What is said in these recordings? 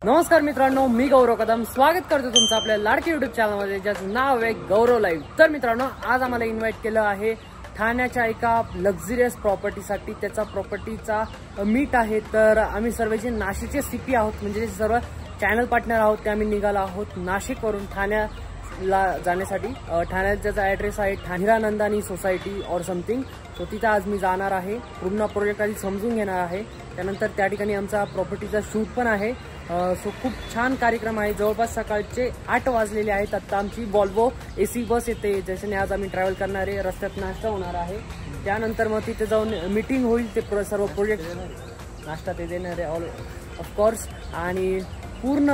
नमस्कार मित्रांनो, मी गौरव कदम स्वागत करतो तुमचं आपल्या लाडकी युट्यूब चॅनलमध्ये, ज्याचं नाव आहे गौरव लाईव्ह। तर मित्रांनो, आज आम्हाला इन्व्हाइट केलं आहे ठाण्याच्या एका लक्झरियस प्रॉपर्टीसाठी। त्याचा प्रॉपर्टीचा मीट आहे। तर आम्ही सर्वजण नाशिकचे सीपी आहोत, म्हणजे सर्व चॅनल पार्टनर आहोत। ते आम्ही निघालो आहोत नाशिकवरून ठाण्याला जाण्यासाठी। ठाण्यात ज्याचा ॲड्रेस आहे ठाणेरानंदानी सोसायटी और समथिंग। तो तिथं आज मी जाणार आहे, पूर्ण प्रोजेक्ट आधी समजून घेणार आहे। त्यानंतर त्या ठिकाणी आमचा प्रॉपर्टीचा शूट पण आहे। सो खूप छान कार्यक्रम आहे। जवळपास सकाळचे 8 वाजलेले आहेत। आता आमची वॉल्वो AC बस येते, ज्याच्याने आज आम्ही ट्रॅव्हल करणार आहे। रस्त्यात नाश्ता होणार आहे, त्यानंतर मग तिथे जाऊन मीटिंग होईल। ते सर्व प्रोजेक्ट नाश्ता ते देणार आहे ऑफकोर्स, आणि पूर्ण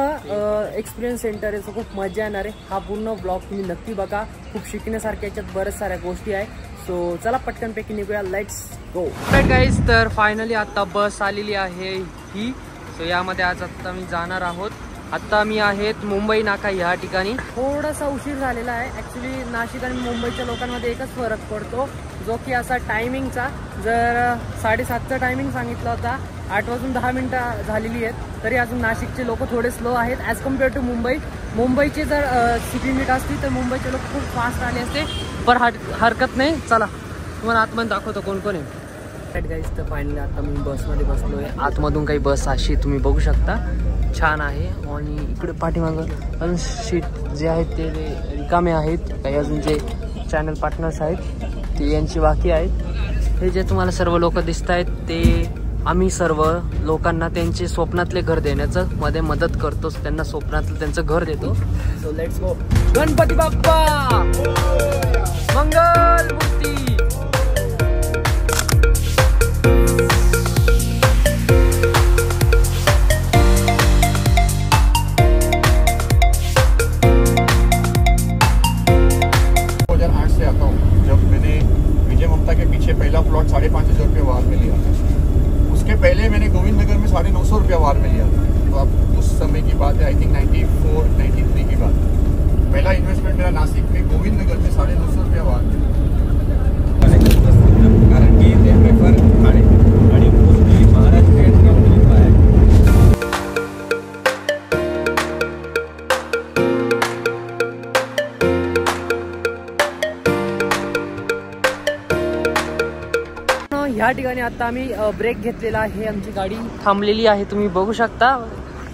एक्सपिरियन्स सेंटर आहे। सो खूप मजा येणार आहे। हा पूर्ण ब्लॉग तुम्ही नक्की बघा, खूप शिकण्यासारख्या याच्यात बऱ्याच साऱ्या गोष्टी आहे। सो चला पटकनपैकी निघूया, लेट्स गो। राईट गाईज, तर फायनली आता बस आलेली आहे ही। सो यामध्ये आज आता मी जाणार आहोत। आता मी आहेत मुंबई नाका ह्या ठिकाणी। थोडासा उशीर झालेला आहे ॲक्च्युली। नाशिक आणि मुंबईच्या लोकांमध्ये एकच फरक पडतो, जो की असा टायमिंगचा। जर 7:30चा टायमिंग सांगितला होता, 8:10 झालेली आहेत, तरी अजून नाशिकचे लोक थोडे स्लो आहेत ॲज कम्पेअर टू मुंबई। मुंबईचे जर सिटी मीट असती तर मुंबईचे लोक खूप फास्ट आले असते, पण हरकत नाही। चला तुम्हाला आतमध्ये दाखवतो कोण कोण आहे। राईट गाईज, तर फायनली आता मी बसमध्ये बसलो आहे। आतमधून काही बस अशी तुम्ही बघू शकता, छान आहे। आणि इकडे पाठीमागं अजून सीट जे आहेत ते रिकामे आहेत। काही अजून जे चॅनल पार्टनर्स आहेत ते यांची बाकी आहेत। हे जे तुम्हाला सर्व लोक दिसत आहेत ते आम्ही सर्व लोकांना त्यांचे स्वप्नातले घर देण्याचं मध्ये मदत करतो, त्यांना स्वप्नातलं त्यांचं घर देतो। So let's go. Ganpati Bappa मंगल मूर्ती। के पीछे पहला प्लॉट 5,500 रुपये वार में लिया था। उसके पहले मैंने गोविंद नगर में 950 रुपया वार में लिया था। तो अब उस समय की बात है, आई थिंक 94-93 की बात। पहला इन्वेस्टमेंट मेरा नासिक में गोविंद नगर में 950 रुपया वार में। कारण की ते प्रेफर आणि मोस्टली महाराष्ट्रीयन लोक आहे। ह्या ठिकाणी आता आम्ही ब्रेक घेतलेला आहे। आमची गाडी थांबलेली आहे, तुम्ही बघू शकता।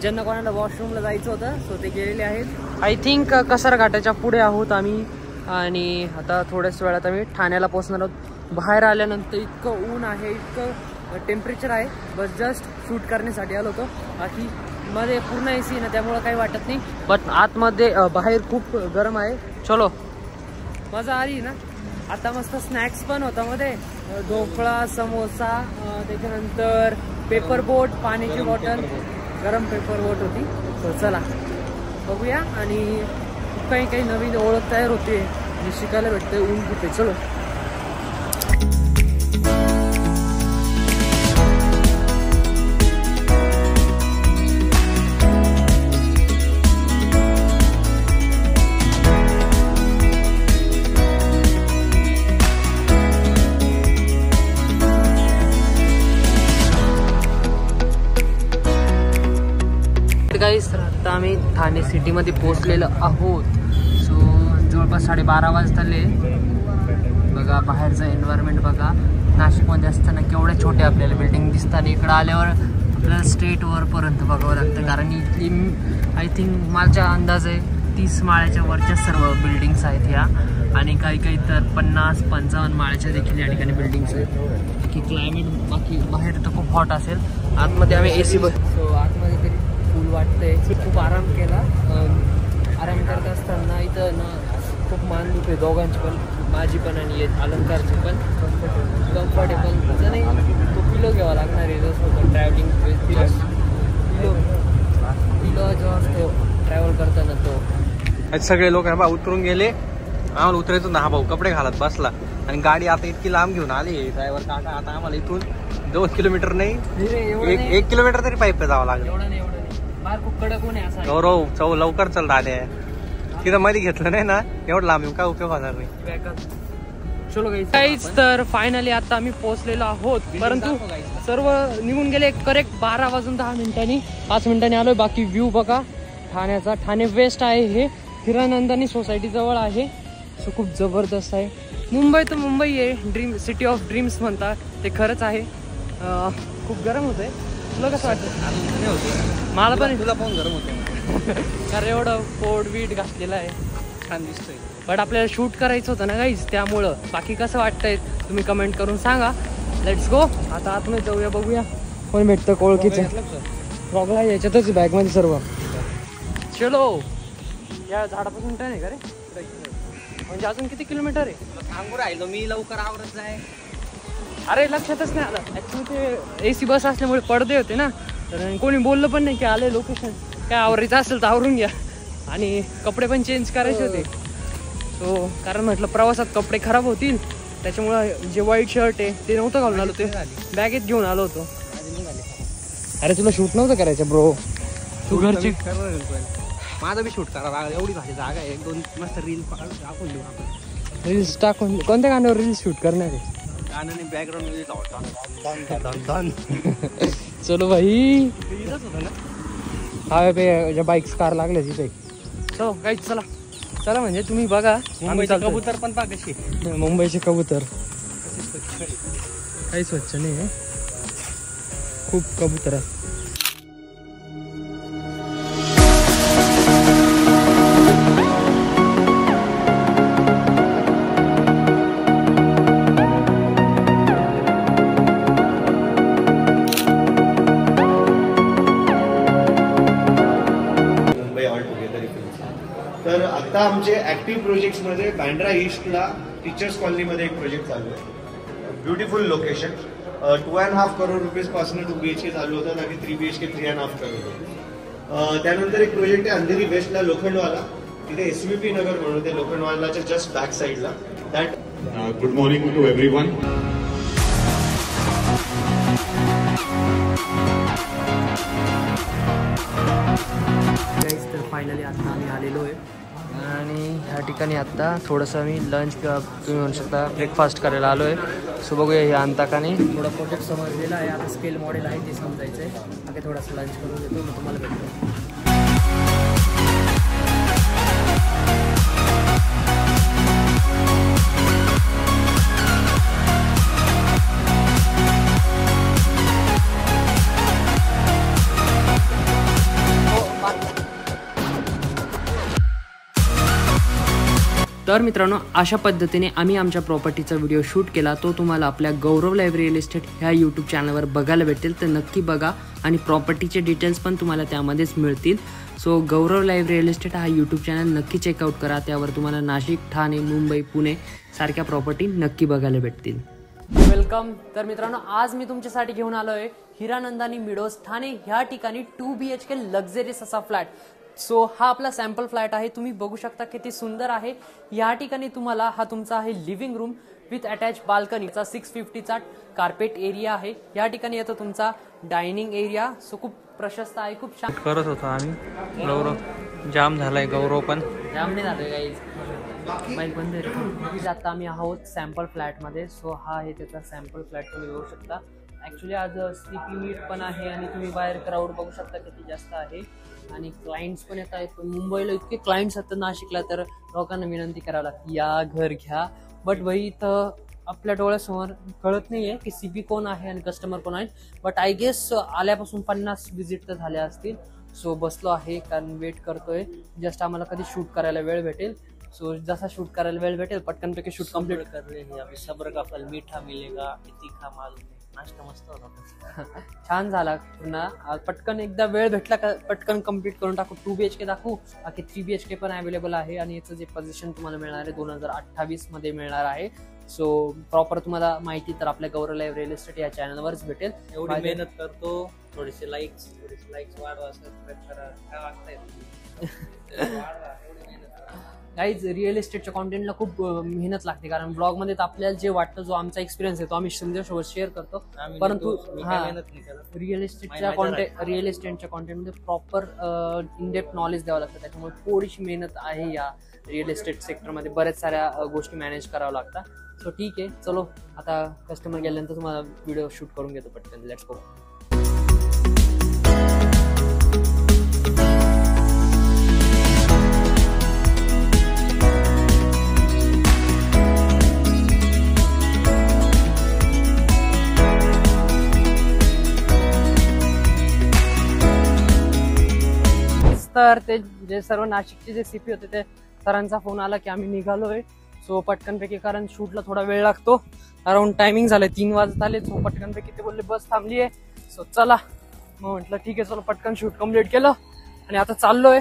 ज्यांना कोणाला वॉशरूमला जायचं होतं सो ते गेलेले आहेत। आय थिंक कसारा घाटाच्या पुढे आहोत आम्ही, आणि आता थोड्याच वेळात आम्ही ठाण्याला पोहोचणार आहोत। बाहेर आल्यानंतर इतकं ऊन आहे, इतकं टेम्परेचर आहे, बस जस्ट शूट करण्यासाठी आलो होतो। बाकी मध्ये पूर्ण AC ना, त्यामुळं काही वाटत नाही, बट आतमध्ये बाहेर खूप गरम आहे। चलो, मजा आली ना। आता मस्त स्नॅक्स पण होता मध्ये, ढोकळा, समोसा, त्याच्यानंतर पेपर बोट, पाण्याची बॉटल, गरम पेपर बोट होती। तर चला बघूया, आणि काही नवीन ओळख तयार होते आणि शिकायला भेटते। ऊन खूप आहे, चलो। गाईस, आता आम्ही ठाणे सिटीमध्ये पोहोचलेलो आहोत। सो जवळपास 12:30 वाजताले। बघा बाहेरचं एन्व्हायरमेंट बघा। नाशिकमध्ये असताना केवढ्या छोट्या आपल्याला बिल्डिंग दिसतात, इकडं आल्यावर आपल्याला स्ट्रेट वरपर्यंत बघावं लागतं, कारण इथली आय थिंक माझ्या अंदाज आहे 30 माळ्याच्या वरच्या सर्व बिल्डिंग्स आहेत ह्या, आणि काही तर 50-55 माळ्याच्या देखील या ठिकाणी बिल्डिंग्स आहेत। की क्लायमेट बाकी बाहेर तर खूप हॉट असेल। आतमध्ये आम्ही AC बस, सो आतमध्ये तरी फुल वाटतंय। खूप आराम केला। आराम करत असताना इथं ना खूप मानदुख आहे दोघांची पण, माझी पण आणि अलंकारची पण। कम्फर्टेबल तिथं नाही, तो पिलो घ्यावा लागणार आहे जसं ट्रॅव्हलिंग पिलो जो असतो ट्रॅव्हल करताना तो। सगळे लोक बा उतरून गेले, आम्हाला उतरायचं ना, हा भाऊ कपडे घालत बसला, आणि गाडी आता इतकी लांब घेऊन आली ड्रायव्हर काका। आता आम्हाला इथून 2 किलोमीटर नाही, 1 किलोमीटर तरी पाईप जावं लागलं। गौरव चौ लवकर चल दादे, तिथं मध्ये घेतलं नाही ना, एवढं लांब येऊन काय उपयोग होणार नाही। चलो गाईज तर फायनली आता आम्ही पोहोचलेलो आहोत, परंतु सर्व निघून गेले करेक्ट 12:10 5 मिनिटांनी आलोय. बाकी व्ह्यू बघा ठाण्याचा. ठाणे वेस्ट आहे हे, हिरानंदानी सोसायटी जवळ आहे. सो खूप जबरदस्त आहे. मुंबई तर मुंबई आहे, ड्रीम सिटी ऑफ ड्रीम्स म्हणतात, ते खरंच आहे. खूप गरम होत आहे. तुला कसं वाटतं? मला पण तुला पण गरम होते कारण एवढं कोट बीट घातलेलं आहे, छान दिसतोय. बट आपल्याला शूट करायचं होतं ना गाईज, त्यामुळं. बाकी कसं वाटतंय तुम्ही कमेंट करून सांगा. Let's go. आता आतमध्ये जाऊया, बघूया कोण भेटतं ओळखीचं. प्रॉब्लेम आहे याच्यातच बॅगमध्ये सर्व. चलो. या झाडापासून काय नाही का रे? म्हणजे अजून किती किलोमीटर आहे? सांगू राहिलो मी, लवकर आवरत जाय. अरे लक्षातच नाही आलं. ॲक्च्युली ते AC बस असल्यामुळे पडदे होते ना, तर कोणी बोललं पण नाही की आले लोकेशन. काय आवरायचं असेल तर आवरून घ्या. आणि कपडे पण चेंज करायचे होते. सो कारण म्हटलं प्रवासात कपडे खराब होतील, त्याच्यामुळं जे व्हाईट शर्ट आहे ते नव्हतं घालून आलो, ते बॅगेत घेऊन आलो होतो. अरे तुला शूट नव्हतं करायचं ब्रो, तू घरची. माझं बी शूट करा, एवढी भारी जागा आहे. 2 मस्त रील टाकून देऊ आपण. रील्स टाकून कोणत्या गाण्यावर रील्स शूट करणार आहे? गाण्याने बॅकग्राऊंड चलो भाई. होतं ना हा पे बाईक्स कार लागले तिथे. चलो काहीच चला चला. म्हणजे तुम्ही बघा मुंबईचे कबूतर पण पहा कशी. मुंबईचे कबूतर काही स्वच्छ नाही आहे, खूप कबूतर आहे. तर आता आमचे ॲक्टिव्ह प्रोजेक्ट्समध्ये बँड्रा ईस्टला टीचर्स कॉलनीमध्ये एक प्रोजेक्ट चालू आहे. Beautiful location. 2.5 करोड रुपीजपासून 2 BHK चालू होतात आणि 3 BHK 3.5 करोड. त्यानंतर एक प्रोजेक्ट आहे अंधेरी वेस्टला लोखंडवाला, तिथे SVP नगर म्हणून ते लोखंडवालाच्या जस्ट बॅक साईडला. That good morning to everyone. तर फायनली आता आम्ही आलेलो आहे आणि ह्या ठिकाणी आत्ता थोडंसं मी लंच किंवा तुम्ही म्हणू शकता ब्रेकफास्ट करायला आलो आहे. सो बघूया हे आणता का नाही. थोडा प्रोजेक्ट समजलेला आहे, आता स्केल मॉडेल आहे ते समजायचं आहे. बाकी थोडासा लंच करून देतो, मग तुम्हाला भेटतो. तर मित्रांनो, अशा पद्धतीने आम्ही आमच्या प्रॉपर्टीचा व्हिडिओ शूट केला. तो तुम्हाला आपल्या गौरव लाईव्ह रिअल इस्टेट ह्या यूट्यूब चॅनलवर बघायला भेटेल, तर नक्की बघा. आणि प्रॉपर्टीचे डिटेल्स पण तुम्हाला त्यामध्येच मिळतील. सो गौरव लाईव्ह रिअल इस्टेट हा यूट्यूब चॅनल नक्की चेकआउट करा. त्यावर तुम्हाला नाशिक, ठाणे, मुंबई, पुणे सारख्या प्रॉपर्टी नक्की बघायला भेटतील. वेलकम. तर मित्रांनो, आज मी तुमच्यासाठी घेऊन आलो आहे हिरानंदानी मिडोज ठाणे ह्या ठिकाणी 2 BHK लक्झरियस असा फ्लॅट. सो हा आपला सॅम्पल फ्लॅट आहे. तुम्ही बघू शकता किती सुंदर आहे. या ठिकाणी तुम्हाला हा तुमचा आहे लिव्हिंग रूम विथ अटॅच बाल्कनीचा 650चा कार्पेट एरिया आहे. या ठिकाणी येतो तुमचा डायनिंग एरिया. सो खूप प्रशस्त आहे, खूप छान. करत होतो आम्ही. गौरव जाम झालाय, गौरव पण जाम नाही झालोय गाईज, माईक बंद आहे. आता आम्ही आहोत सॅम्पल फ्लॅटमध्ये. सो हा आहे त्याचा सॅम्पल फ्लॅट, तुम्ही बघू शकता. ॲक्च्युली आज CP मीट पण आहे आणि तुम्ही बाहेर क्राऊड बघू शकता किती जास्त आहे. आणि क्लायंट्स पण येत आहेत. मुंबईला इतके क्लायंट्स असतात, नाशिकला तर लोकांना विनंती करावी लागते या घर घ्या. बट भाई इथं आपल्या डोळ्यासमोर कळत नाही आहे की CP कोण आहे आणि कस्टमर कोण आहे. बट आय गेस आल्यापासून 50 विजिट तर झाल्या असतील. सो बसलो आहे कारण वेट करतोय. जस्ट आम्हाला कधी शूट करायला वेळ भेटेल. सो जसा शूट करायला वेळ भेटेल पटकनपैकी शूट कम्प्लीट करले. सब्र का फल मीठा मिलेगा, तीखा मालूम नहीं. नाश्ता मस्त होता, छान झाला पूर्ण. पटकन एकदा वेळ भेटला का पटकन कम्प्लीट करून टाकू. 2 BHK दाखवू, बाकी 3 BHK पण अवेलेबल आहे. आणि याचं जे पोझिशन तुम्हाला मिळणार आहे 2028 मध्ये मिळणार आहे. सो प्रॉपर तुम्हाला माहिती तर आपल्या गौरव लाईव्ह रिअल इस्टेट या चॅनलवरच भेटेल. एवढी मेहनत करतो, थोडेसे लाईक्स वाढवा, सबस्क्राईब करा, काय वाटतंय. गाईज रिअल इस्टेटच्या कॉन्टेंटला खूप मेहनत लागते, कारण ब्लॉगमध्ये तर आपल्याला जे वाटतं, जो आमचा एक्सपिरियन्स आहे तो आम्ही तुमच्यासोबत शेअर करतो. परंतु हा रिअल इस्टेटच्या कॉन्टेंटमध्ये प्रॉपर इन डेप्थ नॉलेज द्यावं लागतं. त्याच्यामुळे थोडीशी मेहनत आहे या रिअल इस्टेट सेक्टरमध्ये. बऱ्याच साऱ्या गोष्टी मॅनेज कराव्या लागतात. सो ठीक आहे, चलो आता कस्टमर गेल्यानंतर तुम्हाला व्हिडिओ शूट करून घेतो पटकन. Let's go. तर ते जे सर्व नाशिकचे जे सीपी होते ते सरांचा फोन आला की आम्ही निघालोय. सो पटकनपैकी, कारण शूटला थोडा वेळ लागतो, अराउंड टायमिंग झालंय 3 वाजत आले. सो पटकनपैकी ते बोलले बस थांबली आहे. सो चला, मग म्हटलं ठीक आहे, चलो पटकन शूट कम्प्लीट केलं आणि आता चाललोय.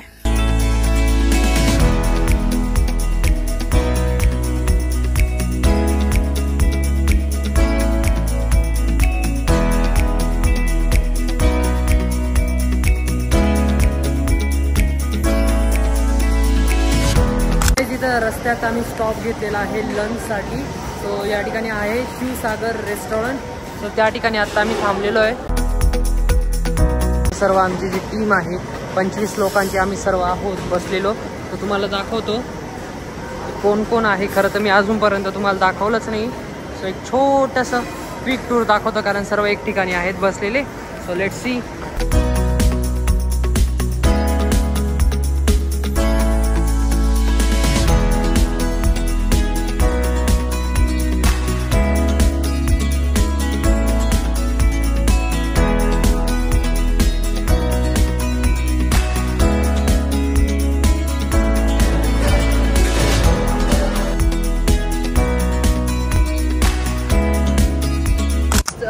रस्त्यात आम्ही स्टॉप घेतलेला आहे लंचसाठी. सो या ठिकाणी आहे शिवसागर रेस्टॉरंट. सो त्या ठिकाणी आता आम्ही थांबलेलो आहे. सर्व आमची जी टीम आहे 25 लोकांची आम्ही सर्व आहोत बसलेलो. तो तुम्हाला दाखवतो कोण कोण आहे. खरं तर मी अजूनपर्यंत तुम्हाला दाखवलंच नाही. सो एक छोटंसं क्विक टूर दाखवतो, कारण सर्व एक ठिकाणी आहेत बसलेले. So let's see.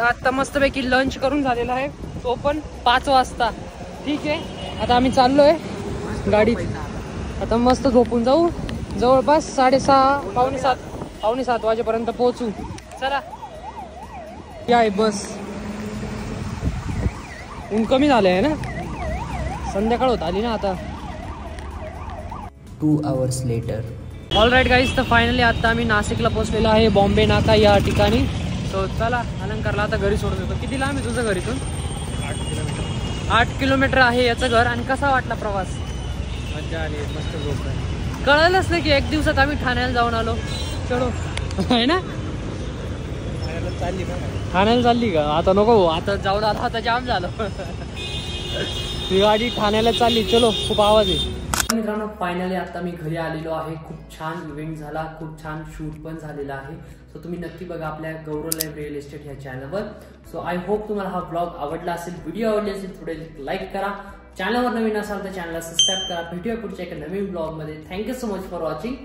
आता मस्तपैकी लंच करून झालेला आहे, तो पण 5 वाजता. ठीक आहे, आता आम्ही चाललोय गाडीत. आता मस्त झोपून जाऊ, जवळपास 6:30 पावणे 7 वाजेपर्यंत पोहोचू. चला, या आहे बस. ऊन कमी झालं आहे ना, संध्याकाळ होत आली ना आता. 2 hours later. All right guys, तर फायनली आता आम्ही नाशिकला पोहोचलेलो आहे, बॉम्बे नाका या ठिकाणी. सो चला, अलंकारला आता घरी सोडून देतो. किती लांब आहे तुझं घरीतून? 8 किलोमीटर आहे याचं घर. आणि कसा वाटला प्रवास? मजा आली, मस्त झोप. कळलंच नाही की 1 दिवसात आम्ही ठाण्याला जाऊन आलो. चलो, आहे ना, ठाण्याला चालली का? आता नको, आता जाऊन आलो, आता जाम झालं. ही गाडी ठाण्याला चालली. चलो, खूप आवाज आहे. मित्रांनो, फायनली आता मी घरी आलेलो आहे. खूप छान इव्हेंट झाला, खूप छान शूट पण झालेला आहे. सो तुम्ही नक्की बघा आपल्या गौरव लाईव्ह रिअल इस्टेट ह्या चॅनलवर. सो आय होप तुम्हाला हा ब्लॉग आवडला असेल. व्हिडिओ आवडली असेल थोडे लाईक करा. चॅनलवर नवीन असाल तर चॅनलला सबस्क्राईब करा. भेटूया पुढच्या एका नवीन ब्लॉगमध्ये. Thank you so much for watching.